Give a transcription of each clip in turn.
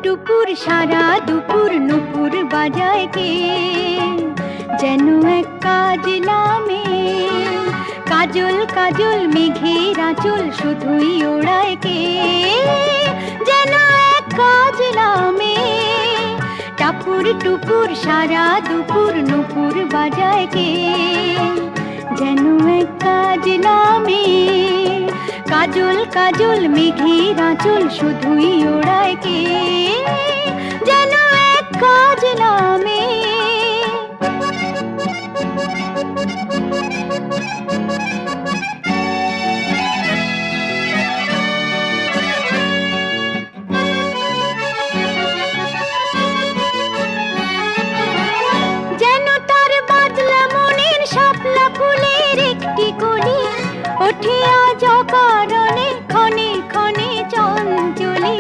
টুপুর সারা দুপুর নুপুর বাজায় কে, যেন এক কাজলা মেয়ে। কাজল কাজল মেঘের আঁচল শুধুই ওড়ায় কে, যেন এক কাজলা মেয়ে। টাপুর টুপুর সারা দুপুর নুপুর বাজায় কে, যেন এক কাজলা মেয়ে। কাজল কাজল মেঘের আঁচল শুধুই ওড়ায় কে, যেন এক কাজলা মেয়ে। যেন তার বাদলা মনের শাপলা ফুলের একটি কলি, ওঠে আজ অকারণে ক্ষণে ক্ষণে চঞ্চলি।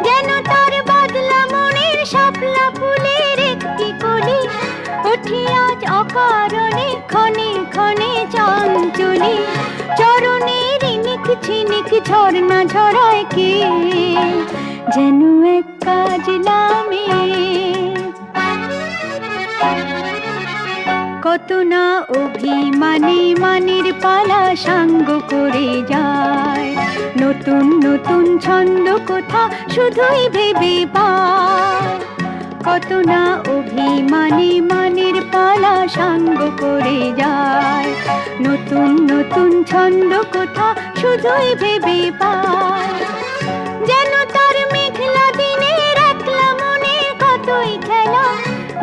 যেন তার বাদলা মনের শাপলা ফুলের একটি কলি, ওঠে আজ অকারণে ক্ষণে ক্ষণে চঞ্চলি। চরণের নিক ঝিনিক ঝর্ণা ঝরায় কে, যেন এক কাজলা মেয়ে। কত না অভিমানে মানের পালা সাঙ্গ করে যায়, নতুন নতুন ছন্দ কোথা শুধুই ভেবে পায়। কত না অভিমানে মানের পালা সাঙ্গ করে যায়, নতুন নতুন ছন্দ কোথা শুধুই ভেবে পায়। যেন তার মেঘলা দিনের একলা মনে কতই খেলা,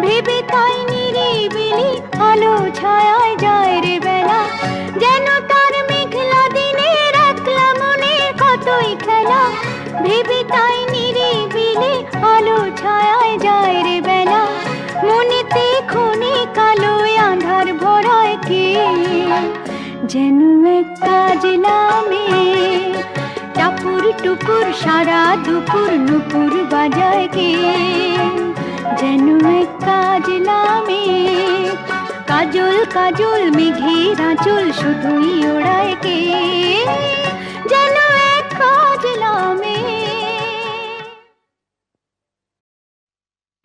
ভেবে তাই নিরিবিলি আলো ছায়ায় যায় রে বেলা। যেন তার মেঘলা দিনের একলা মনে কতই খেলা, ভেবে তাই নিরিবিলি আলো ছায়ায় যায় রে বেলা। মনেতে ক্ষণে কালো আঁধার ভরায় কে, যেন এক কাজলা মেয়ে। টাপুর টুপুর সারা দুপুর নুপুর বাজায় কে, যেন এক কাজলা মেয়ে। কাজল কাজল মেঘের আঁচল শুধুই ওড়ায় কে, যেন এক কাজলা মেয়ে।